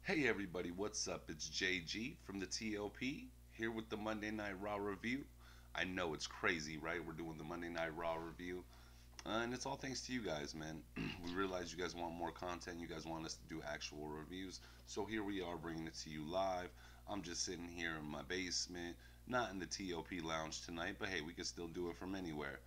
Hey everybody, what's up? It's JG from the TLP here with the Monday Night Raw review. I know it's crazy, right? We're doing the Monday Night Raw review. And it's all thanks to you guys, man. We realize you guys want more content. You guys want us to do actual reviews. So here we are bringing it to you live. I'm just sitting here in my basement, not in the TOP lounge tonight, but hey, we can still do it from anywhere.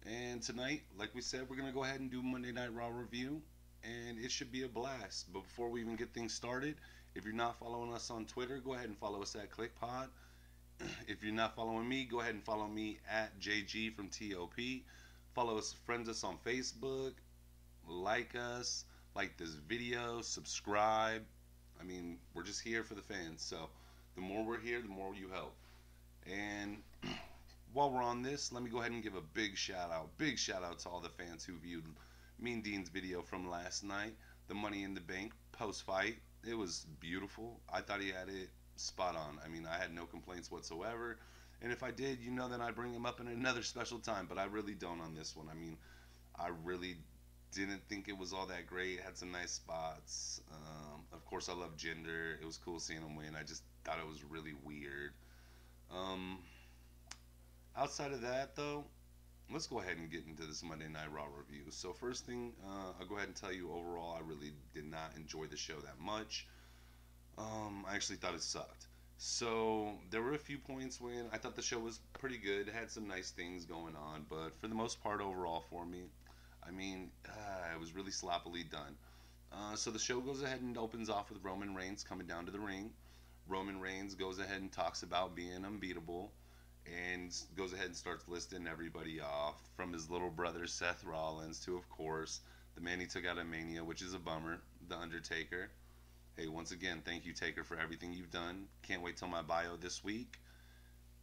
And tonight, like we said, we're going to go ahead and do Monday Night Raw review, and it should be a blast. But before we even get things started, if you're not following us on Twitter, go ahead and follow us at ClickPod. If you're not following me, go ahead and follow me at JG from TOP. Follow us, friends us on Facebook, like us, like this video, subscribe. I mean, we're just here for the fans. So the more we're here, the more you help. And while we're on this, let me go ahead and give a big shout out. Big shout out to all the fans who viewed Mean Dean's video from last night, the Money in the Bank post fight. It was beautiful. I thought he had it spot on. I mean, I had no complaints whatsoever. And if I did, you know that I'd bring him up in another special time, but I really don't on this one. I mean, I really didn't think it was all that great. It had some nice spots. Of course, I love Jinder. It was cool seeing him win. I just thought it was really weird. Um, Outside of that, though, let's go ahead and get into this Monday Night Raw review. So, first thing, I'll go ahead and tell you overall, I really did not enjoy the show that much. I actually thought it sucked. So, there were a few points when I thought the show was pretty good. It had some nice things going on, but for the most part, overall, for me, I mean, it was really sloppily done. So, the show goes ahead and opens off with Roman Reigns coming down to the ring. Roman Reigns goes ahead and talks about being unbeatable and goes ahead and starts listing everybody off from his little brother Seth Rollins to, of course, the man he took out of Mania, which is a bummer, The Undertaker. Hey, once again, thank you, Taker, for everything you've done. Can't wait till my bio this week.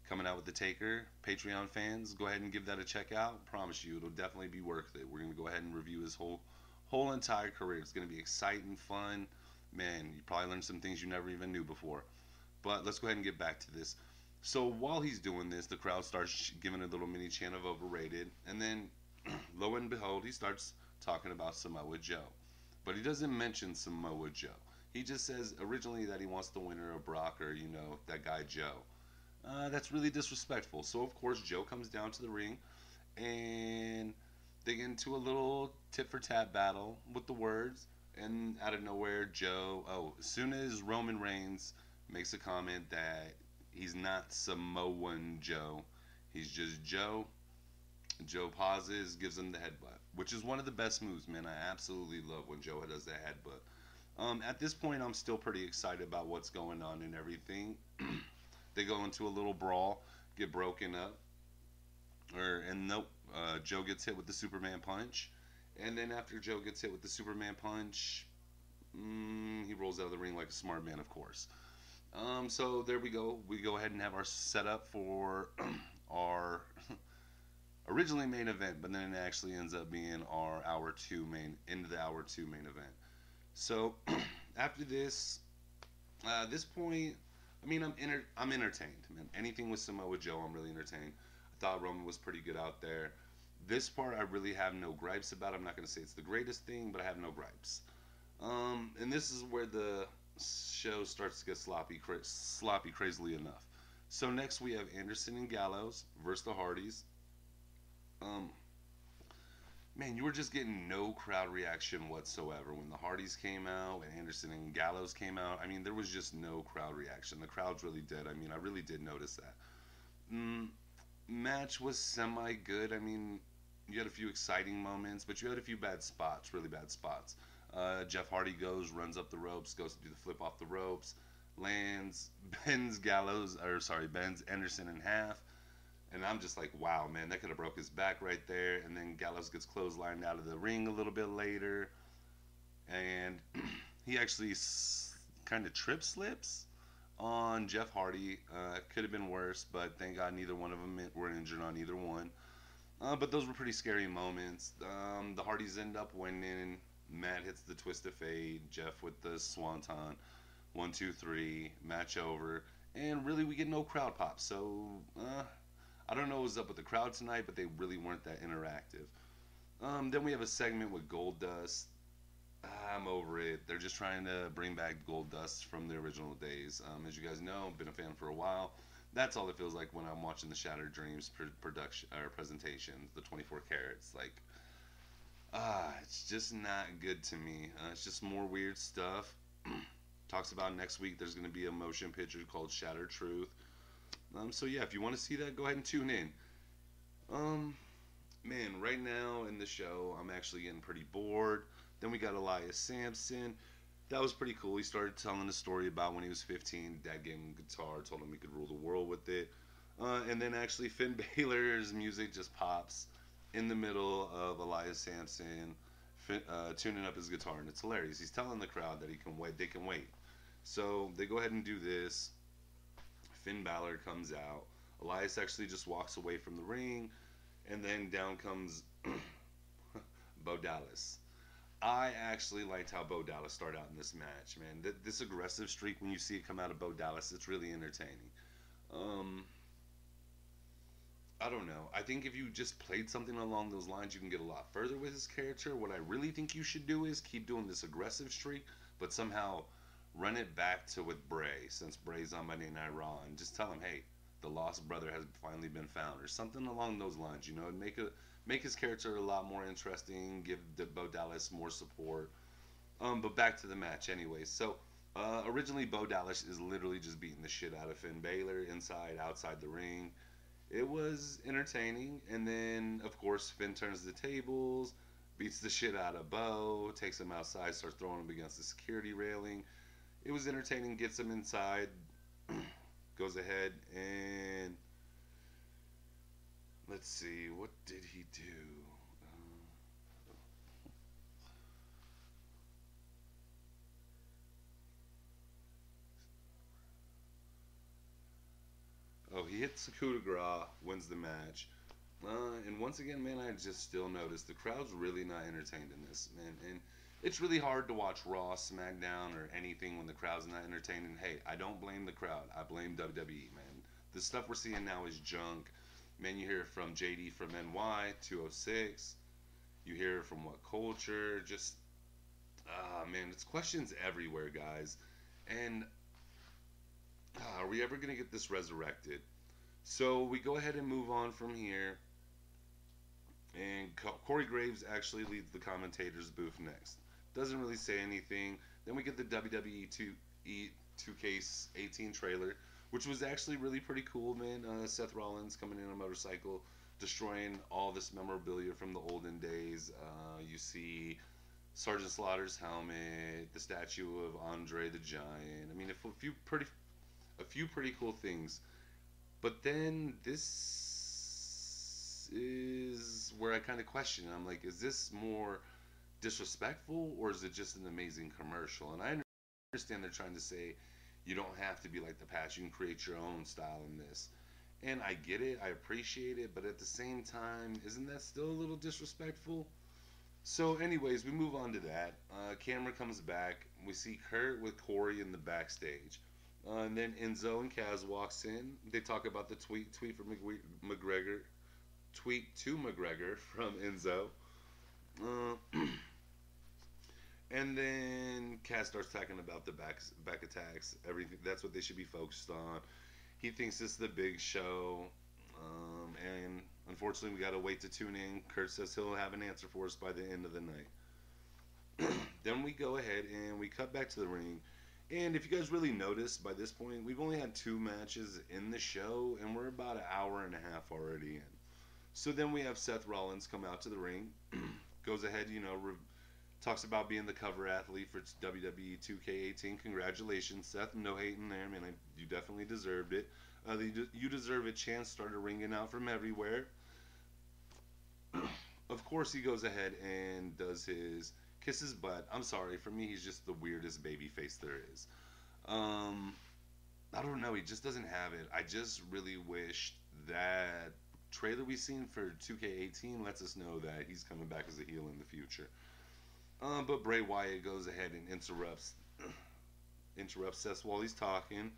Coming out with the Taker. Patreon fans, go ahead and give that a check out. Promise you, it'll definitely be worth it. We're going to go ahead and review his whole entire career. It's going to be exciting, fun. Man, you probably learned some things you never even knew before. But let's go ahead and get back to this. So while he's doing this, the crowd starts giving a little mini chant of overrated. And then, lo and behold, he starts talking about Samoa Joe. But he doesn't mention Samoa Joe. He just says originally that he wants the winner of Brock or, that guy Joe. That's really disrespectful. So, of course, Joe comes down to the ring and they get into a little tit for tat battle with the words. And out of nowhere, as soon as Roman Reigns makes a comment that he's not Samoan Joe, he's just Joe, Joe pauses, gives him the headbutt, which is one of the best moves, man. I absolutely love when Joe does that headbutt. At this point, I'm still pretty excited about what's going on and everything. They go into a little brawl, get broken up, and nope, Joe gets hit with the Superman punch, and then after Joe gets hit with the Superman punch, he rolls out of the ring like a smart man, of course. So there we go. We go ahead and have our setup for our originally main event, but then it actually ends up being our into the hour two main event. So after this point, I mean, I'm entertained, man. Anything with Samoa Joe, I'm really entertained. I thought Roman was pretty good out there. This part, I really have no gripes about. I'm not going to say it's the greatest thing, but I have no gripes. And this is where the show starts to get sloppy crazily enough. So next we have Anderson and Gallows versus the Hardys. Man, you were just getting no crowd reaction whatsoever when the Hardys came out and Anderson and Gallows came out. I mean, there was just no crowd reaction. The crowd's really dead. I mean, I really did notice that. Match was semi good. I mean, you had a few exciting moments, but you had a few bad spots, really bad spots. Jeff Hardy runs up the ropes, goes to do the flip off the ropes, lands, bends Anderson in half. And I'm just like, wow, man, that could have broke his back right there. And then Gallows gets clotheslined out of the ring a little bit later. And he actually kind of slips on Jeff Hardy. Could have been worse, but thank God neither one of them were injured on either one. But those were pretty scary moments. The Hardys end up winning. Matt hits the twist of fate. Jeff with the swanton. 1, 2, 3. Match over. And really, we get no crowd pop. So, I don't know what was up with the crowd tonight, but they really weren't that interactive. Then we have a segment with Goldust. I'm over it. They're just trying to bring back Gold Dust from the original days. As you guys know, I've been a fan for a while. That's all it feels like when I'm watching the Shattered Dreams production or presentation, the 24 carats. Like, it's just not good to me. It's just more weird stuff. Talks about next week there's going to be a motion picture called Shattered Truth. So yeah, if you want to see that, go ahead and tune in. Um, Man, right now in the show, I'm actually getting pretty bored. Then we got Elias Sampson. That was pretty cool. He started telling a story about when he was 15. Dad gave him a guitar, told him he could rule the world with it. And then actually, Finn Balor's music just pops in the middle of Elias Sampson tuning up his guitar, and it's hilarious. He's telling the crowd that he can wait. They can wait. So they go ahead and do this. Finn Balor comes out. Elias actually just walks away from the ring, and then down comes Bo Dallas. I actually liked how Bo Dallas started out in this match, man. This aggressive streak, when you see it come out of Bo Dallas, it's really entertaining. Um, I don't know. I think if you just played something along those lines, you can get a lot further with his character. What I really think you should do is keep doing this aggressive streak, but somehow run it back to with Bray, since Bray's on Monday Night Raw, and just tell him, hey, the lost brother has finally been found, or something along those lines. You know, and make his character a lot more interesting. Give the Bo Dallas more support. But back to the match, anyways. So originally, Bo Dallas is literally just beating the shit out of Finn Balor inside, outside the ring. It was entertaining, and then of course Finn turns the tables, beats the shit out of Bo, takes him outside, starts throwing him against the security railing. It was entertaining, gets him inside, goes ahead and let's see, what did he do? Oh, he hits the coup de grace, wins the match. And once again, man, I just still notice the crowd's really not entertained in this, man. And it's really hard to watch Raw, SmackDown, or anything when the crowd's not entertained. And hey, I don't blame the crowd. I blame WWE, man. The stuff we're seeing now is junk. Man, you hear it from JD from NY 206. You hear it from What Culture. Just, man, it's questions everywhere, guys. And are we ever going to get this resurrected? So we go ahead and move on from here. And Corey Graves actually leads the commentators booth next. Doesn't really say anything. Then we get the WWE 2K18 trailer, which was actually really pretty cool, man. Seth Rollins coming in on a motorcycle, destroying all this memorabilia from the olden days. You see Sergeant Slaughter's helmet, the statue of Andre the Giant. I mean, a few pretty cool things. But then this is where I kind of question. I'm like, is this more disrespectful, or is it just an amazing commercial? And I understand they're trying to say you don't have to be like the past. You can create your own style in this. And I get it. I appreciate it. But at the same time, isn't that still a little disrespectful? So, anyways, we move on to that. Camera comes back. We see Kurt with Corey in the backstage. And then Enzo and Kaz walks in. They talk about the tweet from McGregor, tweet to McGregor from Enzo. Uh, and then Kaz starts talking about the back attacks. Everything, that's what they should be focused on. He thinks it's the big show. And unfortunately, we got to wait to tune in. Kurt says he'll have an answer for us by the end of the night. Then we go ahead and we cut back to the ring. And if you guys really notice, by this point, we've only had 2 matches in the show, and we're about an hour and a half already in. So then we have Seth Rollins come out to the ring, goes ahead, talks about being the cover athlete for WWE 2K18. Congratulations, Seth. No hating there, man. You definitely deserved it. You deserve a chance. Started ringing out from everywhere. Of course, he goes ahead and does his kiss his butt. I'm sorry, for me, he's just the weirdest baby face there is. Um, I don't know. He just doesn't have it. I just really wish that trailer we seen for 2K18 lets us know that he's coming back as a heel in the future. But Bray Wyatt goes ahead and interrupts Seth while he's talking.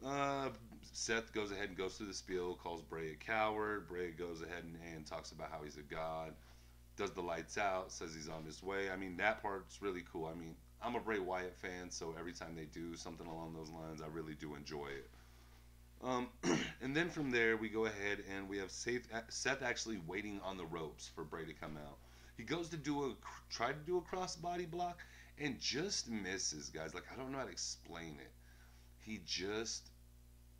Uh, Seth goes ahead and goes through the spiel, calls Bray a coward. Bray goes ahead and talks about how he's a god. does the lights out, says he's on his way. I mean, that part's really cool. I mean, I'm a Bray Wyatt fan, so every time they do something along those lines, I really do enjoy it. Um, and then from there, we go ahead and we have Seth actually waiting on the ropes for Bray to come out. He goes to try to do a crossbody block and just misses, guys. Like, I don't know how to explain it. He just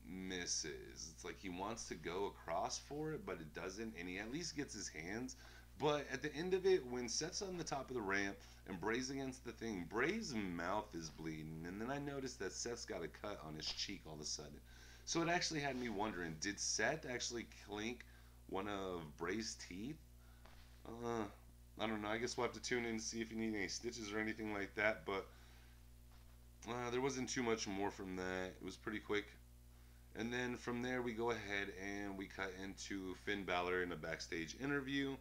misses. It's like he wants to go across for it, but it doesn't, and he at least gets his hands. But at the end of it, when Seth's on the top of the ramp and Bray's against the thing, Bray's mouth is bleeding, and then I noticed that Seth's got a cut on his cheek all of a sudden. So it actually had me wondering, did Seth actually clink one of Bray's teeth? Uh, I don't know. I guess we'll have to tune in to see if you need any stitches or anything like that. But there wasn't too much more from that. It was pretty quick. And then from there, we go ahead and we cut into Finn Balor in a backstage interview.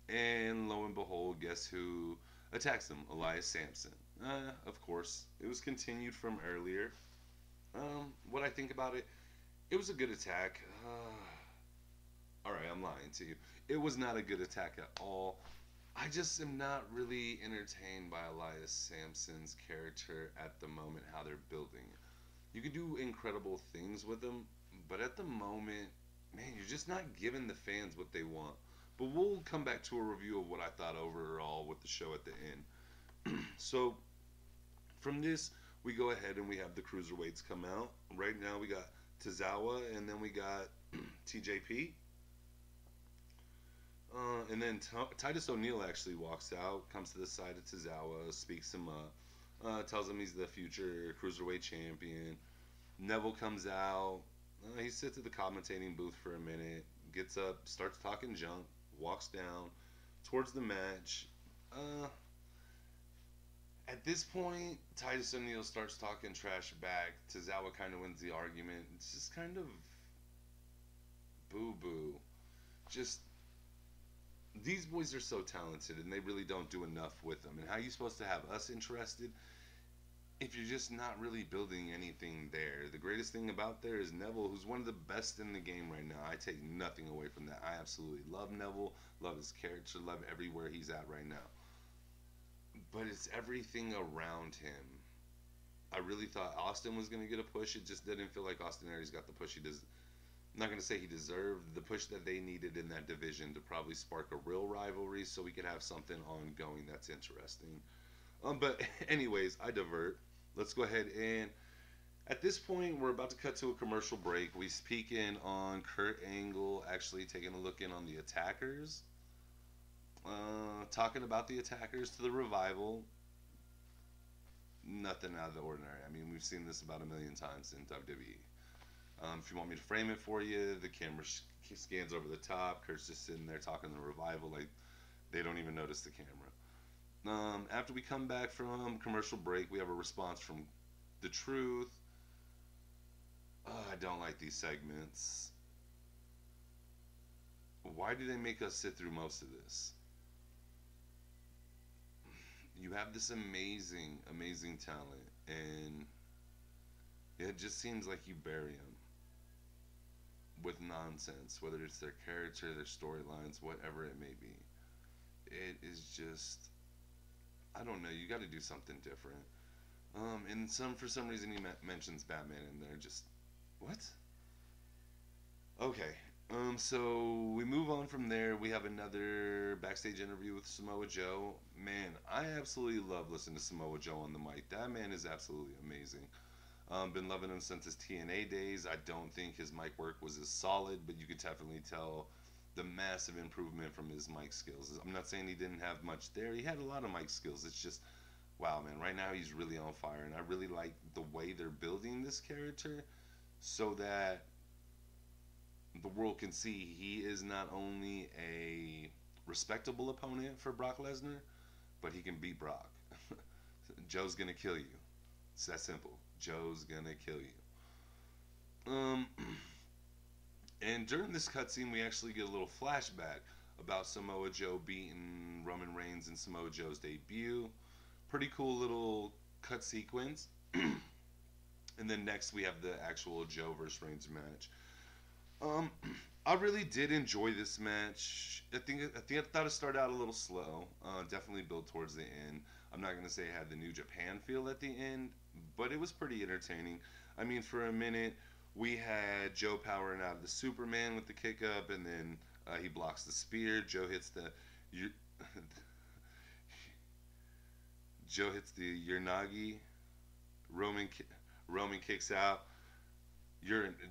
And lo and behold, guess who attacks him? Elias Sampson. Of course. It was continued from earlier. What I think about it, it was a good attack. Alright, I'm lying to you. It was not a good attack at all. I just am not really entertained by Elias Sampson's character at the moment, how they're building it. You can do incredible things with him, but at the moment, man, you're just not giving the fans what they want. But we'll come back to a review of what I thought overall with the show at the end. So, from this, we go ahead and we have the cruiserweights come out. Right now, we got Tozawa, and then we got TJP. And then Titus O'Neil actually walks out, comes to the side of Tozawa, speaks him up, tells him he's the future cruiserweight champion. Neville comes out. He sits at the commentating booth for a minute, gets up, starts talking junk, walks down towards the match. At this point, Titus O'Neil starts talking trash back. Tozawa kind of wins the argument. It's just kind of boo-boo. Just, these boys are so talented, and they really don't do enough with them. And how are you supposed to have us interested if you're just not really building anything there? The greatest thing about there is Neville, who's one of the best in the game right now. I take nothing away from that. I absolutely love Neville, love his character, love everywhere he's at right now. But it's everything around him. I really thought Austin was going to get a push. It just didn't feel like Austin Aries got the push he does. I'm not going to say he deserved the push that they needed in that division to probably spark a real rivalry so we could have something ongoing that's interesting. But anyways, I divert. Let's go ahead and at this point, we're about to cut to a commercial break. We peek in on Kurt Angle actually taking a look in on the attackers. Talking about the attackers to the Revival. Nothing out of the ordinary. I mean, we've seen this about a million times in WWE. If you want me to frame it for you, the camera scans over the top. Kurt's just sitting there talking to the Revival like they don't even notice the camera. After we come back from commercial break, we have a response from The Truth. I don't like these segments. Why do they make us sit through most of this? You have this amazing, amazing talent, and it just seems like you bury them with nonsense, whether it's their character, their storylines, whatever it may be. It is just, I don't know, you got to do something different. And for some reason he mentions Batman in there. Just, what? Okay. So we move on from there. We have another backstage interview with Samoa Joe. Man, I absolutely love listening to Samoa Joe on the mic. That man is absolutely amazing. Been loving him since his TNA days. I don't think his mic work was as solid, but you could definitely tell the massive improvement from his mic skills. I'm not saying he didn't have much there. He had a lot of mic skills. It's just, wow, man. Right now he's really on fire, and I really like the way they're building this character so that the world can see he is not only a respectable opponent for Brock Lesnar, but he can beat Brock. Joe's gonna kill you. It's that simple. Joe's gonna kill you. And during this cutscene, we actually get a little flashback about Samoa Joe beating Roman Reigns in Samoa Joe's debut. Pretty cool little cut sequence. And then next we have the actual Joe versus Reigns match. Um, I really did enjoy this match. I thought it started out a little slow. Definitely built towards the end. I'm not gonna say it had the New Japan feel at the end, but it was pretty entertaining. I mean, for a minute, we had Joe powering out of the Superman with the kick up, and then he blocks the spear. You, Joe hits the Uranagi. Roman Roman kicks out.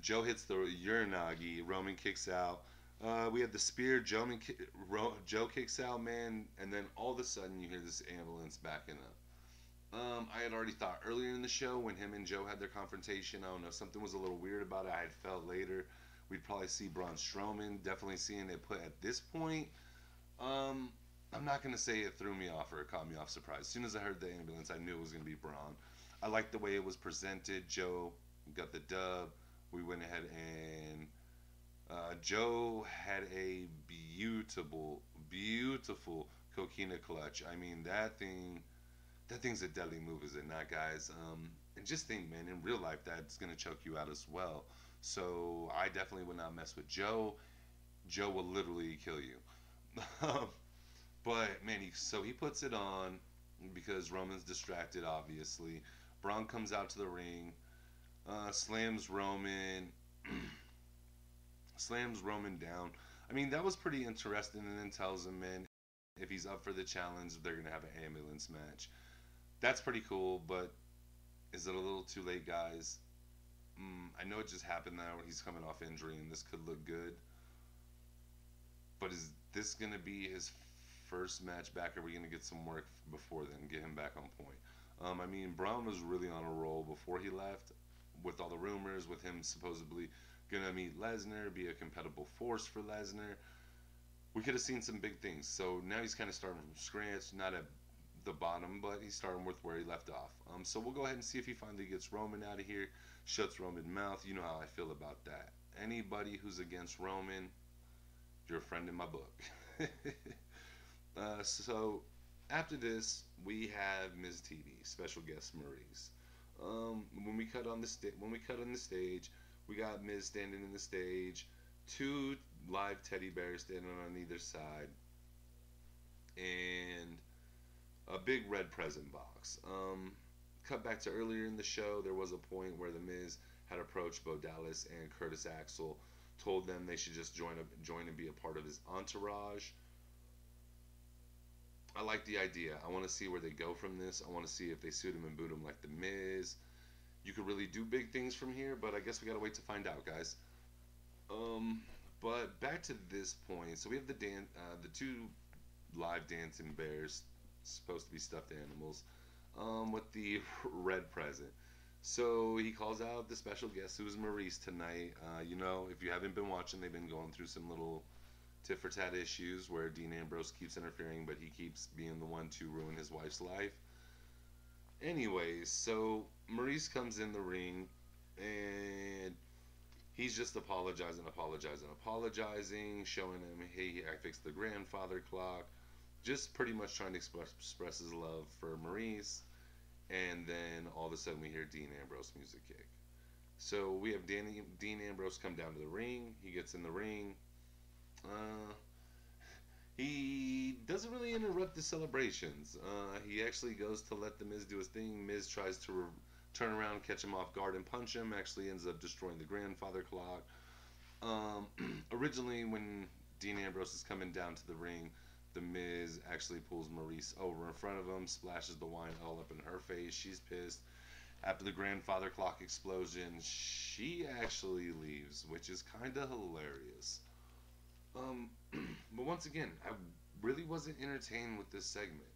Joe hits the Uranagi. Roman kicks out. We have the spear. Joe kicks out, man, and then all of a sudden you hear this ambulance backing up. I had already thought earlier in the show when him and Joe had their confrontation. I don't know, something was a little weird about it. I had felt later we'd probably see Braun Strowman. Definitely seeing it put at this point. Um, I'm not gonna say it threw me off or it caught me off surprise. As soon as I heard the ambulance, I knew it was gonna be Braun. I liked the way it was presented. Joe got the dub. We went ahead and Joe had a beautiful coquina clutch. I mean, that thing's a deadly move, is it not, guys? And just think, man, in real life, that's gonna choke you out as well. So I definitely would not mess with Joe. Joe will literally kill you. But man, he puts it on because Roman's distracted, obviously. Braun comes out to the ring, slams Roman, slams Roman down. I mean, that was pretty interesting, and then tells him, man, if he's up for the challenge, they're gonna have an ambulance match. That's pretty cool, but is it a little too late, guys? I know it just happened now. He's coming off injury, and this could look good. But is this gonna be his first match back? Are we gonna get some work before then? Get him back on point. I mean, Braun was really on a roll before he left, with all the rumors, with him supposedly gonna meet Lesnar, be a compatible force for Lesnar. We could have seen some big things. So now he's kind of starting from scratch, not at the bottom, but he's starting with where he left off. So we'll go ahead and see if he finally gets Roman out of here, shuts Roman mouth. You know how I feel about that. Anybody who's against Roman, you're a friend in my book. So after this, we have Ms. TV, special guest Maurice. When we cut on the stage, we got Miz standing in the stage, two live teddy bears standing on either side, and a big red present box. Cut back to earlier in the show, there was a point where the Miz had approached Bo Dallas and Curtis Axel, told them they should just join and be a part of his entourage. I like the idea. I want to see where they go from this. I want to see if they suit him and boot him like the Miz. You could really do big things from here, but I guess we gotta wait to find out, guys. But back to this point. So we have the two live dancing bears, supposed to be stuffed animals, with the red present. So he calls out the special guest, who is Maurice tonight. If you haven't been watching, they've been going through some little tit for tat issues where Dean Ambrose keeps interfering, but he keeps being the one to ruin his wife's life. Anyways, so Maurice comes in the ring and he's just apologizing, showing him, hey, I fixed the grandfather clock, just pretty much trying to express his love for Maurice. And then all of a sudden we hear Dean Ambrose music kick. So we have Dean Ambrose come down to the ring. He gets in the ring. He doesn't really interrupt the celebrations. He actually goes to let the Miz do his thing. Miz tries to turn around, catch him off guard, and punch him. Actually ends up destroying the grandfather clock. Originally, when Dean Ambrose is coming down to the ring, the Miz actually pulls Maurice over in front of him, splashes the wine all up in her face. She's pissed. After the grandfather clock explosion, she actually leaves, which is kind of hilarious. But once again, I really wasn't entertained with this segment.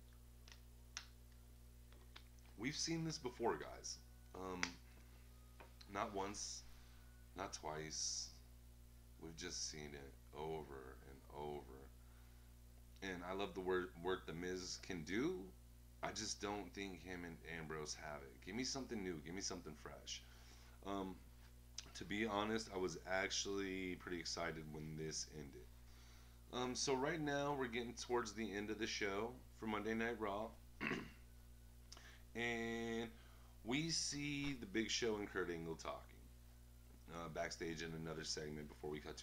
We've seen this before, guys. Not once, not twice. We've just seen it over and over. And I love the work the Miz can do. I just don't think him and Ambrose have it. Give me something new. Give me something fresh. To be honest, I was actually pretty excited when this ended. So right now we're getting towards the end of the show for Monday Night Raw, and we see the Big Show and Kurt Angle talking. backstage in another segment before we cut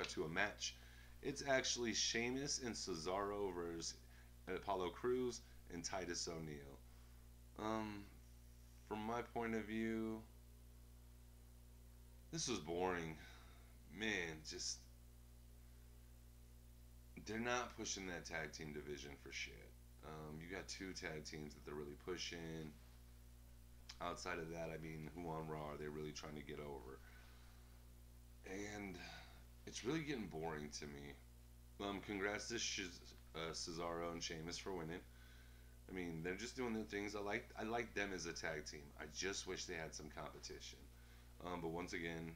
to a match. It's actually Sheamus and Cesaro versus Apollo Crews and Titus O'Neil. Um, from my point of view, this was boring. Man, just they're not pushing that tag team division for shit. You got two tag teams that they're really pushing. Outside of that, I mean, who on Raw are they really trying to get over? And it's really getting boring to me. Congrats to Cesaro and Sheamus for winning. I mean, they're just doing their things. I like them as a tag team. I just wish they had some competition. But once again,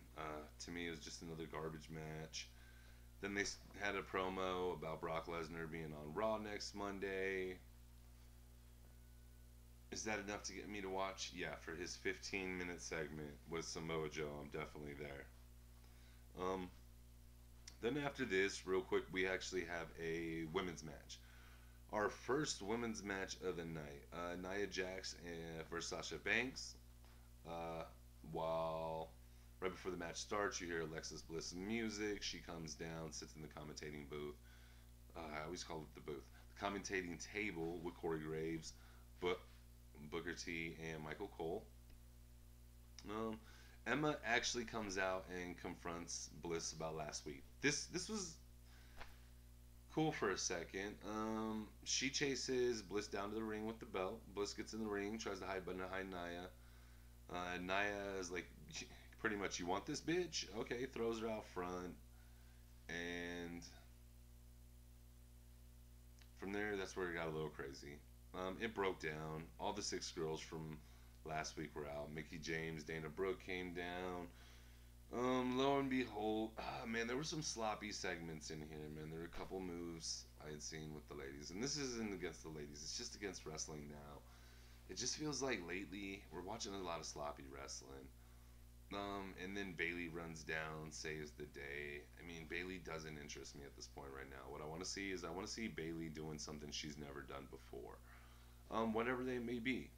to me, it was just another garbage match. Then they had a promo about Brock Lesnar being on Raw next Monday. Is that enough to get me to watch? Yeah, for his 15-minute segment with Samoa Joe, I'm definitely there. Um, then after this, real quick, we actually have a women's match. Our first women's match of the night. Nia Jax versus Sasha Banks. Uh, while right before the match starts, you hear Alexis Bliss music. She comes down, sits in the commentating booth. I always call it the booth. The commentating table with Corey Graves, Booker T, and Michael Cole. Um, Emma actually comes out and confronts Bliss about last week. This was cool for a second. She chases Bliss down to the ring with the belt. Bliss gets in the ring, tries to hide behind Nia. Nia is like, pretty much, you want this bitch? Okay, throws her out front. And from there, that's where it got a little crazy. It broke down. All the six girls from last week were out. Mickey James, Dana Brooke came down. Lo and behold, man, there were some sloppy segments in here, man. There were a couple moves I had seen with the ladies. And this isn't against the ladies. It's just against wrestling now. It just feels like lately we're watching a lot of sloppy wrestling. And then Bayley runs down, saves the day. I mean, Bayley doesn't interest me at this point right now. What I want to see is I want to see Bayley doing something she's never done before. Whatever they may be.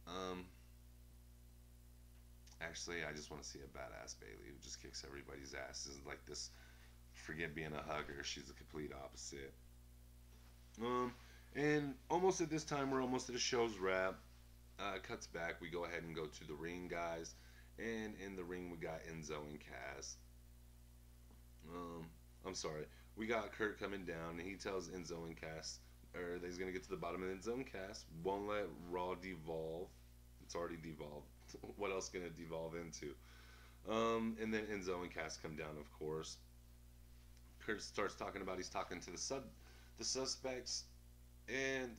Um, Actually, I just want to see a badass Bayley who just kicks everybody's asses like this. Forget being a hugger. She's the complete opposite. And almost at this time, we're almost at the show's wrap. Cuts back. We go ahead and go to the ring, guys. And in the ring, we got Enzo and Cass. I'm sorry. We got Kurt coming down, and he tells Enzo and Cass, or that he's going to get to the bottom of Enzo and Cass. Won't let Raw devolve. It's already devolved. What else going to devolve into? And then Enzo and Cass come down, of course. Kurt starts talking about he's talking to the suspects. And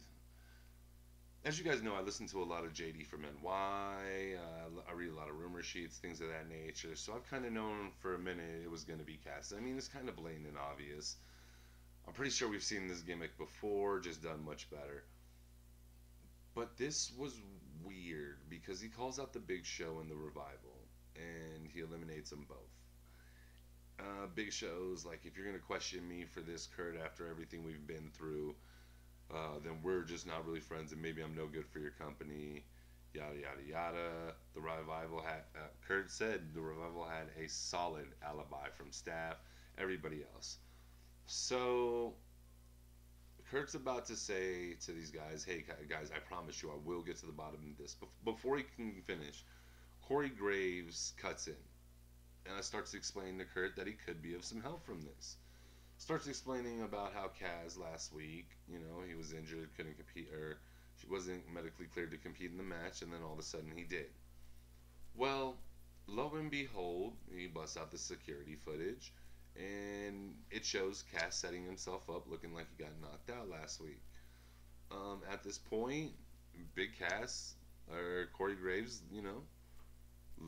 as you guys know, I listen to a lot of JD from NY. I read a lot of rumor sheets, things of that nature. So I've kind of known for a minute it was going to be Cass. I mean, it's kind of blatant and obvious. I'm pretty sure we've seen this gimmick before, just done much better. But this was weird because he calls out the Big Show and the Revival, and he eliminates them both. Big Show's like, if you're going to question me for this, Kurt, after everything we've been through, then we're just not really friends, and maybe I'm no good for your company, yada, yada, yada. The Revival had, Kurt said the Revival had a solid alibi from staff, everybody else. So Kurt's about to say to these guys, hey, guys, I promise you I will get to the bottom of this. Before he can finish, Corey Graves cuts in and starts explaining to Kurt that he could be of some help from this. Starts explaining about how Kaz last week, he was injured, couldn't compete, or she wasn't medically cleared to compete in the match, and then all of a sudden he did. Well, lo and behold, he busts out the security footage, and it shows Cass setting himself up looking like he got knocked out last week. At this point, Big Cass, or Corey Graves,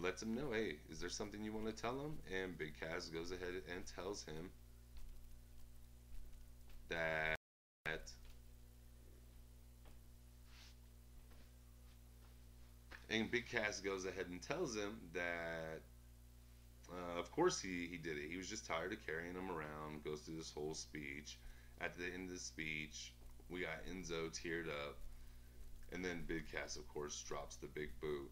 lets him know, hey, is there something you want to tell him? And Big Cass goes ahead and tells him that Big Cass goes ahead and tells him that of course he did it. He was just tired of carrying him around. Goes through this whole speech. At the end of the speech, we got Enzo teared up, and then Big Cass, of course, drops the big boot.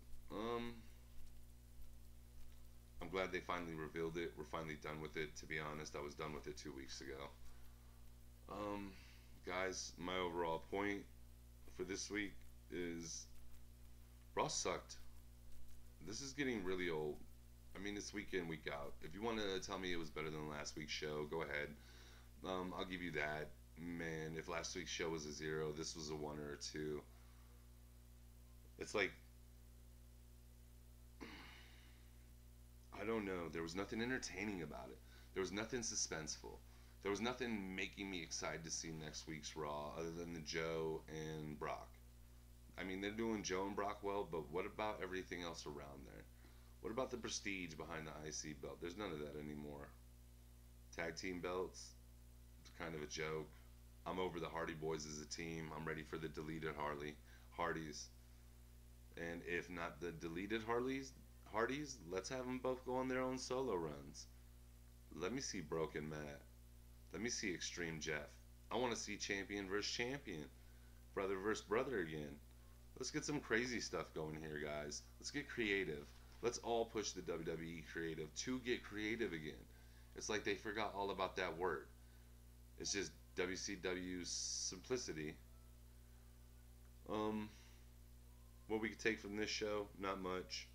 I'm glad they finally revealed it. We're finally done with it. To be honest, I was done with it 2 weeks ago. Um, Guys, my overall point for this week is Raw sucked. This is getting really old. I mean, it's week in, week out. If you want to tell me it was better than last week's show, go ahead. I'll give you that. Man, if last week's show was a 0, this was a 1 or a 2. It's like, I don't know. There was nothing entertaining about it. There was nothing suspenseful. There was nothing making me excited to see next week's Raw other than the Joe and Brock. I mean, they're doing Joe and Brock well, but what about everything else around there? What about the prestige behind the IC belt? There's none of that anymore. Tag team belts, it's kind of a joke. I'm over the Hardy Boys as a team. I'm ready for the deleted Hardys. And if not the deleted Hardys, let's have them both go on their own solo runs. Let me see Broken Matt. Let me see Extreme Jeff. I want to see champion versus champion, brother versus brother again. Let's get some crazy stuff going here, guys. Let's get creative. Let's all push the WWE creative to get creative again. It's like they forgot all about that word. It's just WCW simplicity. What we could take from this show, not much.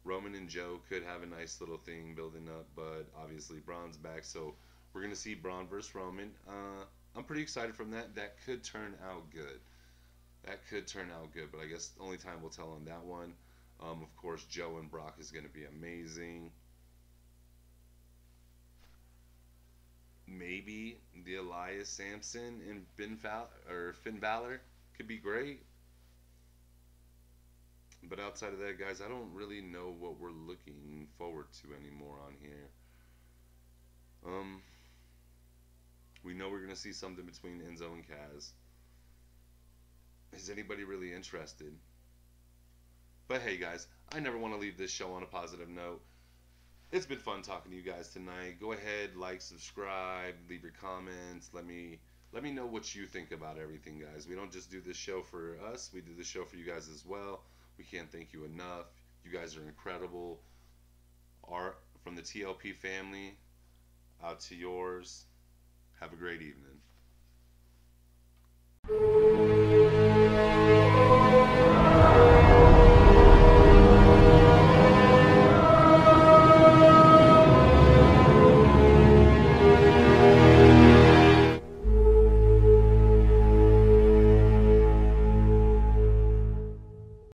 Roman and Joe could have a nice little thing building up, but obviously Braun's back, so we're gonna see Braun versus Roman. I'm pretty excited from that. That could turn out good. That could turn out good, but I guess only time will tell on that one. Of course, Joe and Brock is gonna be amazing. Maybe the Elias Sampson and Finn Balor could be great. But outside of that, guys, I don't really know what we're looking forward to anymore on here. Um, we know we're gonna see something between Enzo and Kaz. Is anybody really interested? But hey, guys, I never want to leave this show on a positive note. It's been fun talking to you guys tonight. Go ahead, like, subscribe, leave your comments. Let me know what you think about everything, guys. We don't just do this show for us. We do this show for you guys as well. We can't thank you enough. You guys are incredible. From the TLP family out to yours. Have a great evening.